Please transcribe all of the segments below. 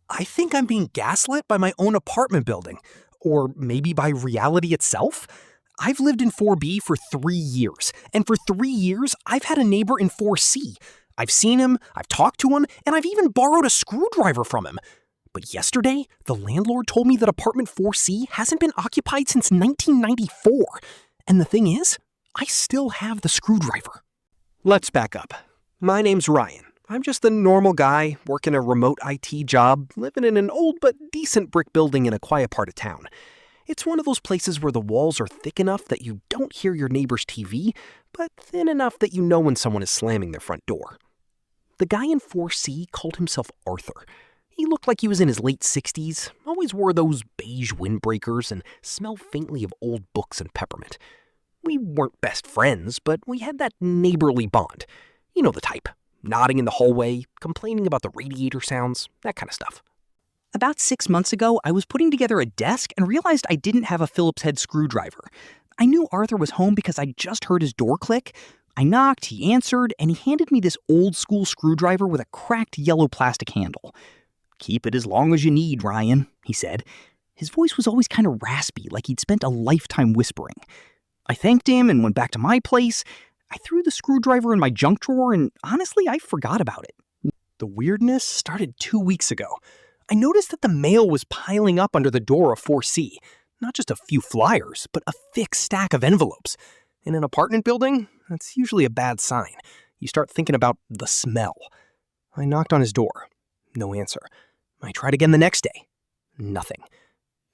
I think I'm being gaslit by my own apartment building. Or maybe by reality itself? I've lived in 4B for 3 years, and for 3 years, I've had a neighbor in 4C. I've seen him, I've talked to him, and I've even borrowed a screwdriver from him. But yesterday, the landlord told me that apartment 4C hasn't been occupied since 1994. And the thing is, I still have the screwdriver. Let's back up. My name's Ryan. I'm just a normal guy working a remote IT job, living in an old but decent brick building in a quiet part of town. It's one of those places where the walls are thick enough that you don't hear your neighbor's TV, but thin enough that you know when someone is slamming their front door. The guy in 4C called himself Arthur. He looked like he was in his late 60s, always wore those beige windbreakers, and smelled faintly of old books and peppermint. We weren't best friends, but we had that neighborly bond. You know the type. Nodding in the hallway, complaining about the radiator sounds, that kind of stuff. About 6 months ago, I was putting together a desk and realized I didn't have a Phillips head screwdriver. I knew Arthur was home because I just heard his door click. I knocked, he answered, and he handed me this old-school screwdriver with a cracked yellow plastic handle. "Keep it as long as you need, Ryan," he said. His voice was always kind of raspy, like he'd spent a lifetime whispering. I thanked him and went back to my place. I threw the screwdriver in my junk drawer, and honestly, I forgot about it. The weirdness started 2 weeks ago. I noticed that the mail was piling up under the door of 4C. Not just a few flyers, but a thick stack of envelopes. In an apartment building, that's usually a bad sign. You start thinking about the smell. I knocked on his door. No answer. I tried again the next day. Nothing.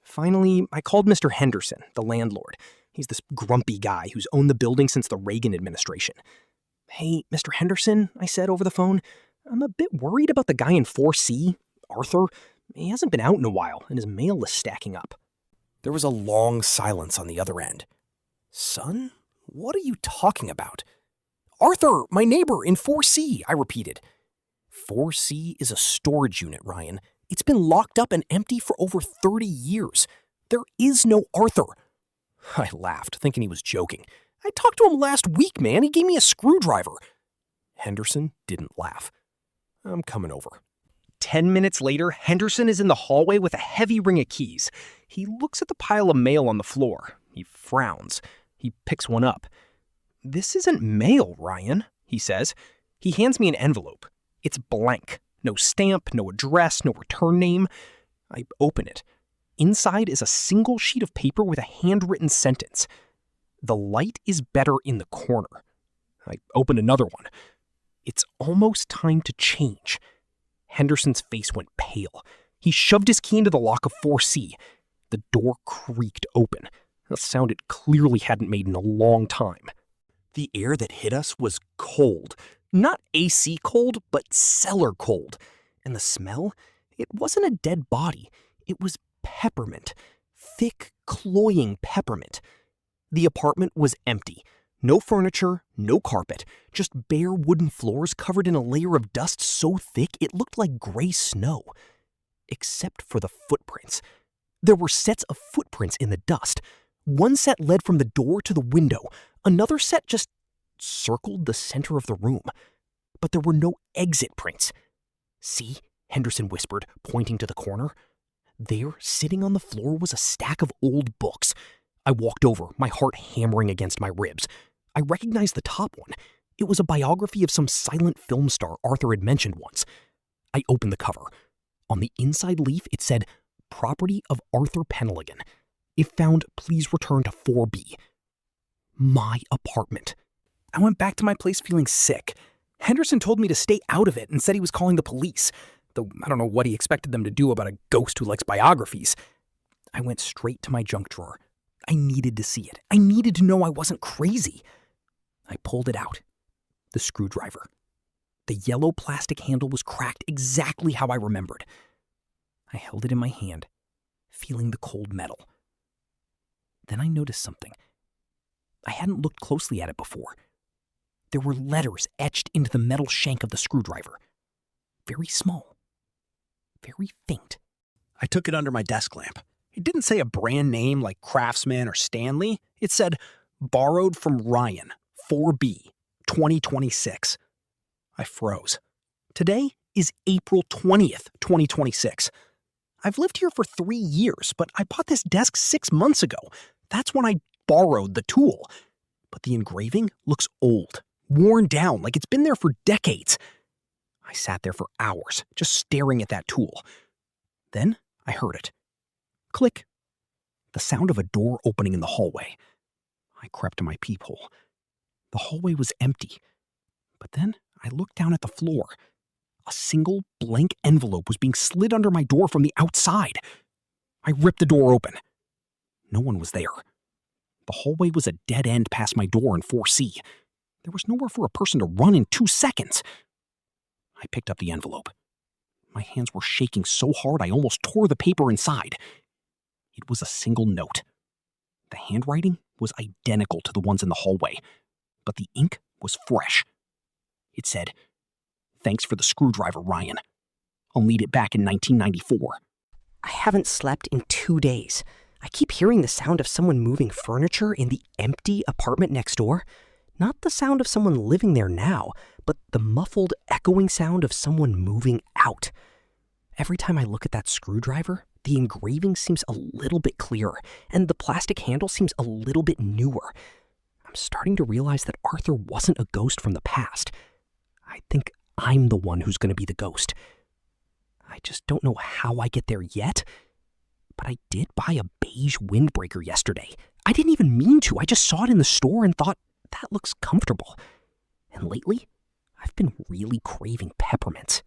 Finally, I called Mr. Henderson, the landlord. He's this grumpy guy who's owned the building since the Reagan administration. "Hey, Mr. Henderson," I said over the phone, "I'm a bit worried about the guy in 4C, Arthur. He hasn't been out in a while, and his mail is stacking up." There was a long silence on the other end. "Son, what are you talking about?" "Arthur, my neighbor in 4C, I repeated. 4C is a storage unit, Ryan. It's been locked up and empty for over 30 years. There is no Arthur." I laughed, thinking he was joking. "I talked to him last week, man. He gave me a screwdriver." Henderson didn't laugh. "I'm coming over." 10 minutes later, Henderson is in the hallway with a heavy ring of keys. He looks at the pile of mail on the floor. He frowns. He picks one up. "This isn't mail, Ryan," he says. He hands me an envelope. It's blank. No stamp, no address, no return name. I open it. Inside is a single sheet of paper with a handwritten sentence. "The light is better in the corner." I opened another one. "It's almost time to change." Henderson's face went pale. He shoved his key into the lock of 4C. The door creaked open, a sound it clearly hadn't made in a long time. The air that hit us was cold. Not AC cold, but cellar cold. And the smell? It wasn't a dead body. It was peppermint. Thick, cloying peppermint. The apartment was empty. No furniture, no carpet, just bare wooden floors covered in a layer of dust so thick it looked like gray snow. Except for the footprints. There were sets of footprints in the dust. One set led from the door to the window. Another set just circled the center of the room. But there were no exit prints. "See?" Henderson whispered, pointing to the corner. There, sitting on the floor, was a stack of old books. I walked over, my heart hammering against my ribs. I recognized the top one. It was a biography of some silent film star Arthur had mentioned once. I opened the cover. On the inside leaf, it said, "Property of Arthur Peneligan. If found, please return to 4B. My apartment. I went back to my place feeling sick. Henderson told me to stay out of it and said he was calling the police, though I don't know what he expected them to do about a ghost who likes biographies. I went straight to my junk drawer. I needed to see it. I needed to know I wasn't crazy. I pulled it out. The screwdriver. The yellow plastic handle was cracked exactly how I remembered. I held it in my hand, feeling the cold metal. Then I noticed something. I hadn't looked closely at it before. There were letters etched into the metal shank of the screwdriver. Very small. Very faint. I took it under my desk lamp. It didn't say a brand name like Craftsman or Stanley. It said, "Borrowed from Ryan, 4B, 2026. I froze. Today, is April 20th, 2026. I've lived here for 3 years, but I bought this desk 6 months ago. That's when I borrowed the tool. But the engraving looks old, worn down, like it's been there for decades. I sat there for hours, just staring at that tool. Then I heard it. Click. The sound of a door opening in the hallway. I crept to my peephole. The hallway was empty. But then I looked down at the floor. A single blank envelope was being slid under my door from the outside. I ripped the door open. No one was there. The hallway was a dead end past my door in 4C. There was nowhere for a person to run in 2 seconds. I picked up the envelope. My hands were shaking so hard I almost tore the paper inside. It was a single note. The handwriting was identical to the ones in the hallway, but the ink was fresh. It said, "Thanks for the screwdriver, Ryan. I'll need it back in 1994. I haven't slept in 2 days. I keep hearing the sound of someone moving furniture in the empty apartment next door. Not the sound of someone living there now, but the muffled, echoing sound of someone moving out. Every time I look at that screwdriver, the engraving seems a little bit clearer, and the plastic handle seems a little bit newer. I'm starting to realize that Arthur wasn't a ghost from the past. I think I'm the one who's going to be the ghost. I just don't know how I get there yet, but I did buy a beige windbreaker yesterday. I didn't even mean to. I just saw it in the store and thought, that looks comfortable. And lately, I've been really craving peppermints.